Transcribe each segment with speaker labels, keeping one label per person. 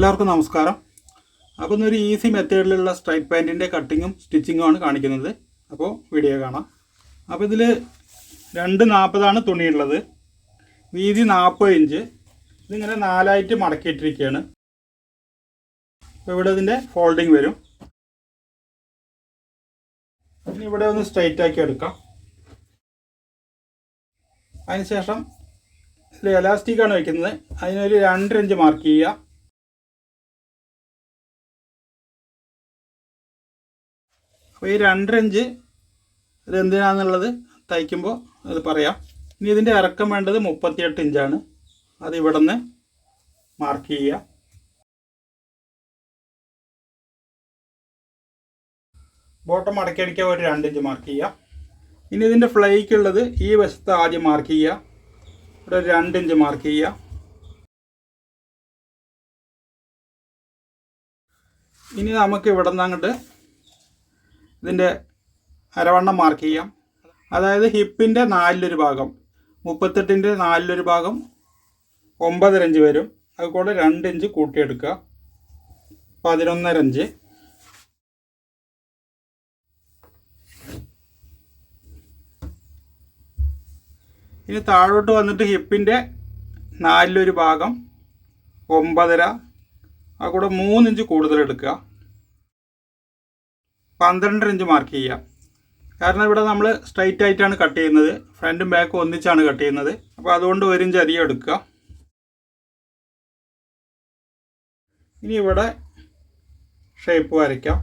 Speaker 1: എല്ലാവർക്കും നമസ്കാരം. അപ്പോൾ ഇന്നൊരു ഈസി മെത്തേഡിലുള്ള സ്ട്രൈറ്റ് പാൻറ്റിൻ്റെ കട്ടിങ്ങും സ്റ്റിച്ചിങ്ങും ആണ് കാണിക്കുന്നത്. അപ്പോൾ വീഡിയോ കാണാം. അപ്പോൾ ഇതിൽ 240 തുണിയുള്ളത്, വീതി 40 ഇഞ്ച്. ഇതിങ്ങനെ 4ആയിട്ട് മടക്കിയിട്ടിരിക്കുകയാണ്. അപ്പോൾ ഇവിടെ ഇതിൻ്റെ ഫോൾഡിങ് വരും. ഇനി ഇവിടെ ഒന്ന് സ്ട്രൈറ്റ് ആക്കി എടുക്കാം. അതിനുശേഷം ഇതിൽ എലാസ്റ്റിക്കാണ് വയ്ക്കുന്നത്. അതിനൊരു 2 ഇഞ്ച് മാർക്ക് ചെയ്യുക. അപ്പോൾ ഈ 2 ഇഞ്ച് ഇതെന്തിനാണെന്നുള്ളത് തയ്ക്കുമ്പോൾ അത് പറയാം. ഇനി ഇതിൻ്റെ ഇറക്കം വേണ്ടത് 38 ഇഞ്ചാണ്. അത് ഇവിടെ നിന്ന് മാർക്ക് ചെയ്യുക. ബോട്ടം മടക്കിയടിക്കാൻ ഒരു 2 ഇഞ്ച് മാർക്ക് ചെയ്യുക. ഇനി ഇതിൻ്റെ ഫ്ലൈക്കുള്ളത് ഈ വശത്ത് ആദ്യം മാർക്ക് ചെയ്യുക. ഇവിടെ ഒരു 2 ഇഞ്ച് മാർക്ക് ചെയ്യുക. ഇനി നമുക്ക് ഇവിടെ നിന്ന് അങ്ങോട്ട് ഇതിൻ്റെ അരവണ്ണം മാർക്ക് ചെയ്യാം. അതായത് ഹിപ്പിൻ്റെ 4 ഭാഗം, 38ൻ്റെ 4 ഭാഗം 9.5 ഇഞ്ച് വരും. അതുകൂടെ 2 ഇഞ്ച് കൂട്ടിയെടുക്കുക, 11.5 ഇഞ്ച്. ഇനി താഴോട്ട് വന്നിട്ട് ഹിപ്പിൻ്റെ 4 ഭാഗം 9.5, അതുകൂടെ 3 ഇഞ്ച് കൂടുതൽ എടുക്കുക, 12 ഇഞ്ച് മാർക്ക് ചെയ്യുക. കാരണം ഇവിടെ നമ്മൾ സ്ട്രൈറ്റ് ആയിട്ടാണ് കട്ട് ചെയ്യുന്നത്, ഫ്രണ്ടും ബാക്കും ഒന്നിച്ചാണ് കട്ട് ചെയ്യുന്നത്. അപ്പോൾ അതുകൊണ്ട് 1 ഇഞ്ച് അധികം എടുക്കുക. ഇനി ഇവിടെ ഷേപ്പ് വരയ്ക്കാം.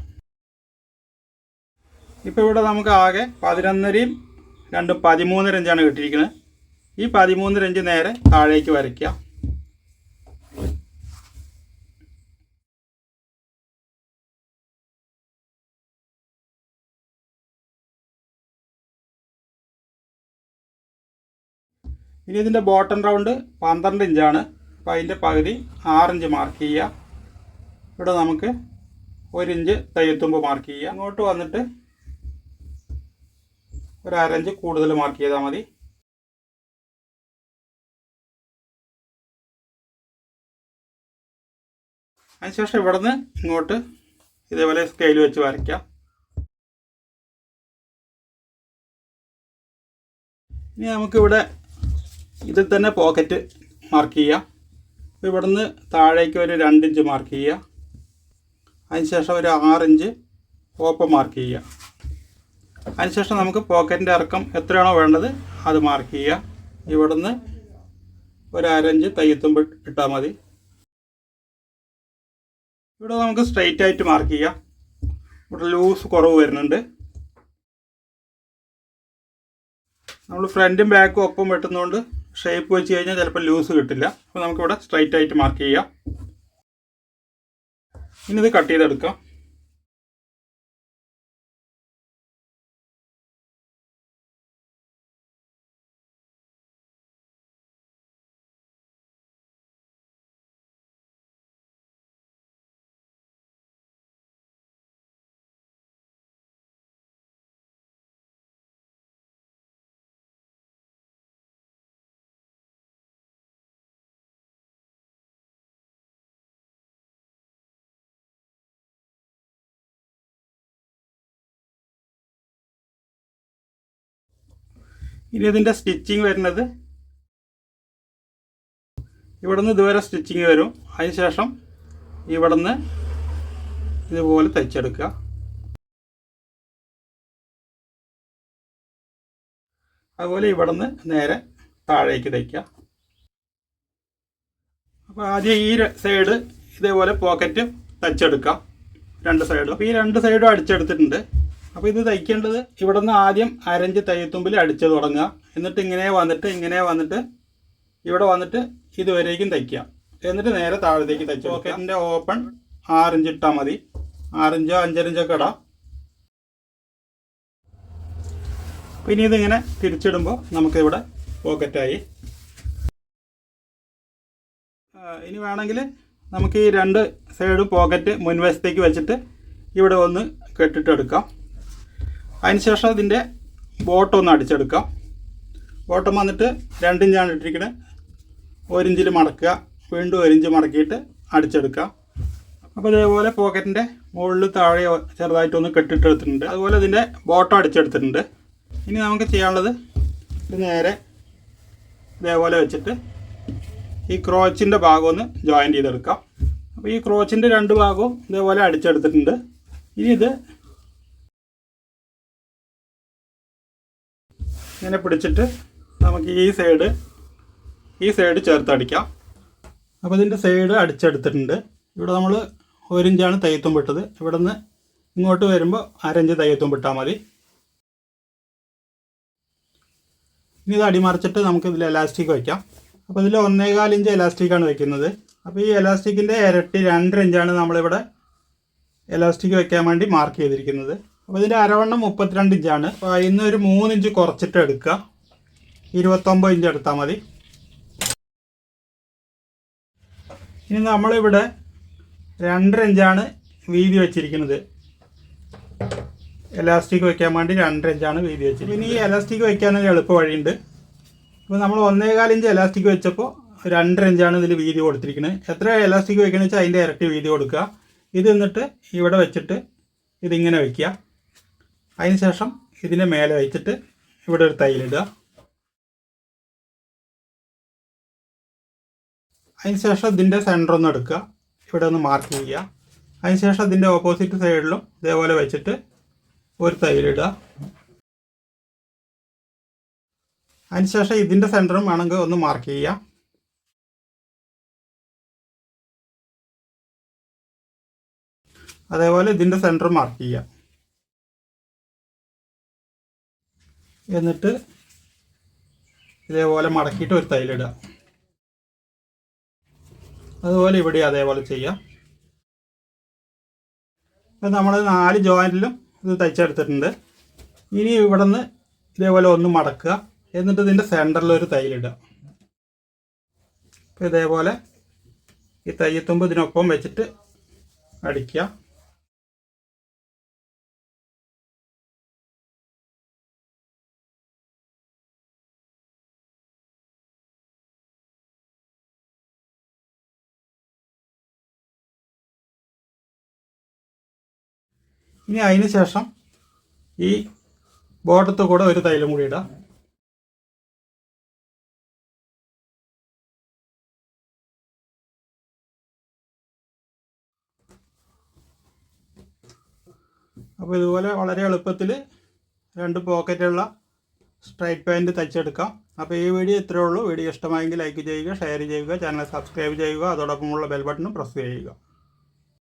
Speaker 1: ഇപ്പോൾ ഇവിടെ നമുക്ക് ആകെ 11.5യും 2 13.5 ഇഞ്ചാണ് കിട്ടിയിരിക്കുന്നത്. ഈ 13.5 ഇഞ്ച് നേരെ താഴേക്ക് വരയ്ക്കുക. ഇനി ഇതിൻ്റെ ബോട്ടം റൗണ്ട് 12 ഇഞ്ചാണ്. അപ്പോൾ അതിൻ്റെ പകുതി 6 ഇഞ്ച് മാർക്ക് ചെയ്യുക. ഇവിടെ നമുക്ക് 1 ഇഞ്ച് തയ്യത്തുമ്പ് മാർക്ക് ചെയ്യുക. അങ്ങോട്ട് വന്നിട്ട് ഒരു 1/2 ഇഞ്ച് കൂടുതൽ മാർക്ക് ചെയ്താൽ മതി. അതിനുശേഷം ഇവിടെ നിന്ന് ഇങ്ങോട്ട് ഇതേപോലെ സ്കെയിൽ വെച്ച് വരയ്ക്കാം. ഇനി നമുക്കിവിടെ ഇതിൽ തന്നെ പോക്കറ്റ് മാർക്ക് ചെയ്യാം. അപ്പോൾ ഇവിടെ നിന്ന് താഴേക്ക് ഒരു 2 ഇഞ്ച് മാർക്ക് ചെയ്യുക. അതിനുശേഷം ഒരു 6 ഇഞ്ച് ഓപ്പൺ മാർക്ക് ചെയ്യുക. അതിനുശേഷം നമുക്ക് പോക്കറ്റിൻ്റെ ഇറക്കം എത്രയാണോ വേണ്ടത് അത് മാർക്ക് ചെയ്യുക. ഇവിടെ നിന്ന് ഒരു 1/2 ഇഞ്ച് തയ്യത്തുമ്പ് ഇട്ടാൽ മതി. ഇവിടെ നമുക്ക് സ്ട്രെയിറ്റ് ആയിട്ട് മാർക്ക് ചെയ്യാം. ഇവിടെ ലൂസ് കുറവ് വരുന്നുണ്ട്. നമ്മൾ ഫ്രണ്ടും ബാക്കും ഒപ്പം വെട്ടുന്നതുകൊണ്ട് ഷേപ്പ് വെച്ച് കഴിഞ്ഞാൽ ചിലപ്പോൾ ലൂസ് കിട്ടില്ല. അപ്പോൾ നമുക്കിവിടെ സ്ട്രൈറ്റ് ആയിട്ട് മാർക്ക് ചെയ്യാം. ഇനി ഇത് കട്ട് ചെയ്തെടുക്കാം. ഇനി ഇതിൻ്റെ സ്റ്റിച്ചിങ് വരുന്നത് ഇവിടെ നിന്ന് ഇതുവരെ സ്റ്റിച്ചിങ് വരും. അതിനുശേഷം ഇവിടെ നിന്ന് ഇതുപോലെ തയ്ച്ചെടുക്കുക. അതുപോലെ ഇവിടെ നിന്ന് നേരെ താഴേക്ക് തയ്ക്കുക. അപ്പോൾ ആദ്യം ഈ സൈഡ് ഇതേപോലെ പോക്കറ്റ് തയ്ച്ചെടുക്കാം, 2 സൈഡും. അപ്പോൾ ഈ 2 സൈഡും അടിച്ചെടുത്തിട്ടുണ്ട്. അപ്പോൾ ഇത് തയ്ക്കേണ്ടത് ഇവിടെ നിന്ന് ആദ്യം 1/2 ഇഞ്ച് തയ്യത്തുമ്പിൽ അടിച്ച് തുടങ്ങുക. എന്നിട്ട് ഇങ്ങനെ വന്നിട്ട് ഇവിടെ വന്നിട്ട് ഇതുവരേക്കും തയ്ക്കുക. എന്നിട്ട് നേരെ താഴത്തേക്ക് തയ്ച്ചു. പോക്കറ്റിൻ്റെ ഓപ്പൺ 6 ഇഞ്ച് ഇട്ടാൽ മതി. 6 ഇഞ്ചോ 5.5 ഇഞ്ചൊക്കെ ഇടാം. പിന്നെ ഇതിങ്ങനെ തിരിച്ചിടുമ്പോൾ നമുക്കിവിടെ പോക്കറ്റായി. ഇനി വേണമെങ്കിൽ നമുക്ക് ഈ 2 സൈഡും പോക്കറ്റ് മുൻവശത്തേക്ക് വെച്ചിട്ട് ഇവിടെ ഒന്ന് കെട്ടിട്ടെടുക്കാം. അതിനുശേഷം ഇതിൻ്റെ ബോട്ടം ഒന്ന് അടിച്ചെടുക്കാം. ബോട്ടം വന്നിട്ട് 2 ഇഞ്ചാണ് ഇട്ടിരിക്കുന്നത്. 1 ഇഞ്ചിൽ മടക്കുക, വീണ്ടും 1 ഇഞ്ച് മടക്കിയിട്ട് അടിച്ചെടുക്കുക. അപ്പോൾ ഇതേപോലെ പോക്കറ്റിൻ്റെ മുകളിൽ താഴെ ചെറുതായിട്ടൊന്ന് കെട്ടിട്ടെടുത്തിട്ടുണ്ട്. അതുപോലെ ഇതിൻ്റെ ബോട്ടം അടിച്ചെടുത്തിട്ടുണ്ട്. ഇനി നമുക്ക് ചെയ്യാനുള്ളത് ഇത് നേരെ ഇതേപോലെ വെച്ചിട്ട് ഈ ക്രോച്ചിൻ്റെ ഭാഗം ഒന്ന് ജോയിൻ ചെയ്തെടുക്കാം. അപ്പോൾ ഈ ക്രോച്ചിൻ്റെ രണ്ട് ഭാഗവും ഇതേപോലെ അടിച്ചെടുത്തിട്ടുണ്ട്. ഇനി ഇത് ഇങ്ങനെ പിടിച്ചിട്ട് നമുക്ക് ഈ സൈഡ് ചേർത്തടിക്കാം. അപ്പോൾ ഇതിൻ്റെ സൈഡ് അടിച്ചെടുത്തിട്ടുണ്ട്. ഇവിടെ നമ്മൾ 1 ഇഞ്ചാണ് തയ്യത്തും വിട്ടത്. ഇവിടെ നിന്ന് ഇങ്ങോട്ട് വരുമ്പോൾ 1/2 ഇഞ്ച് തയ്യത്തും വിട്ടാൽ മതി. ഇനി ഇത് അടിമറിച്ചിട്ട് നമുക്ക് ഇതിൽ എലാസ്റ്റിക് വയ്ക്കാം. അപ്പോൾ ഇതിൽ 1.25 ഇഞ്ച് എലാസ്റ്റിക്കാണ് വയ്ക്കുന്നത്. അപ്പോൾ ഈ എലാസ്റ്റിക്കിൻ്റെ ഇരട്ടി 2.5 ഇഞ്ചാണ് നമ്മളിവിടെ എലാസ്റ്റിക് വയ്ക്കാൻ വേണ്ടി മാർക്ക് ചെയ്തിരിക്കുന്നത്. അപ്പോൾ ഇതിൻ്റെ അരവണ്ണം 32 ഇഞ്ചാണ്. അപ്പോൾ അതിന് ഒരു 3 ഇഞ്ച് കുറച്ചിട്ട് എടുക്കുക. 29 ഇഞ്ച് എടുത്താൽ മതി. ഇനി നമ്മളിവിടെ 2.5 ഇഞ്ചാണ് വീതി വെച്ചിരിക്കുന്നത്. എലാസ്റ്റിക് വയ്ക്കാൻ വേണ്ടി 2.5 ഇഞ്ചാണ് വീതി വെച്ചിരിക്കുന്നത്. ഇനി ഈ എലാസ്റ്റിക് വയ്ക്കാനൊരു എളുപ്പ വഴിയുണ്ട്. അപ്പോൾ നമ്മൾ 1.25 ഇഞ്ച് എലാസ്റ്റിക് വെച്ചപ്പോൾ 2.5 ഇഞ്ചാണ് ഇതിൽ വീതി കൊടുത്തിരിക്കുന്നത്. എത്ര എലാസ്റ്റിക് വയ്ക്കണമെന്ന് വെച്ചാൽ അതിൻ്റെ ഇരട്ടി വീതി കൊടുക്കുക. ഇത് എന്നിട്ട് ഇവിടെ വെച്ചിട്ട് ഇതിങ്ങനെ വയ്ക്കുക. അതിന് ശേഷം ഇതിൻ്റെ മേലെ വെച്ചിട്ട് ഇവിടെ ഒരു തയ്യലിടുക. അതിന് ശേഷം ഇതിൻ്റെ സെൻറ്റർ ഒന്ന് എടുക്കുക, ഇവിടെ ഒന്ന് മാർക്ക് ചെയ്യുക. അതിന് ശേഷം ഇതിൻ്റെ ഓപ്പോസിറ്റ് സൈഡിലും ഇതേപോലെ വെച്ചിട്ട് ഒരു തയ്യലിടുക. അതിനുശേഷം ഇതിൻ്റെ സെൻറ്ററും വേണമെങ്കിൽ ഒന്ന് മാർക്ക് ചെയ്യാം. അതേപോലെ ഇതിൻ്റെ സെൻറ്ററും മാർക്ക് ചെയ്യാം. എന്നിട്ട് ഇതേപോലെ മടക്കിയിട്ട് ഒരു തയ്യലിടുക. അതുപോലെ ഇവിടെ അതേപോലെ ചെയ്യാം. ഇപ്പം നമ്മൾ 4 ജോയിൻറ്റിലും ഇത് തയ്ച്ചെടുത്തിട്ടുണ്ട്. ഇനി ഇവിടെ നിന്ന് ഇതേപോലെ ഒന്ന് മടക്കുക. എന്നിട്ട് ഇതിൻ്റെ സെൻറ്ററിൽ ഒരു തയ്യലിടുക. അപ്പോൾ ഇതേപോലെ ഈ തയ്യത്തുമ്പ് ഇതിനൊപ്പം വെച്ചിട്ട് അടിക്കുക. ഇനി അതിന് ശേഷം ഈ ബോട്ടത്തിൽ കൂടെ ഒരു തയ്യലും കൂടി ഇടാം. അപ്പോൾ ഇതുപോലെ വളരെ എളുപ്പത്തിൽ 2 പോക്കറ്റുള്ള സ്ട്രൈറ്റ് പാൻറ്റ് തയ്ച്ചെടുക്കാം. അപ്പോൾ ഈ വീഡിയോ ഇത്രയേ ഉള്ളൂ. വീഡിയോ ഇഷ്ടമായെങ്കിൽ ലൈക്ക് ചെയ്യുക, ഷെയർ ചെയ്യുക, ചാനൽ സബ്സ്ക്രൈബ് ചെയ്യുക, അതോടൊപ്പമുള്ള ബെൽ ബട്ടണും പ്രസ് ചെയ്യുക.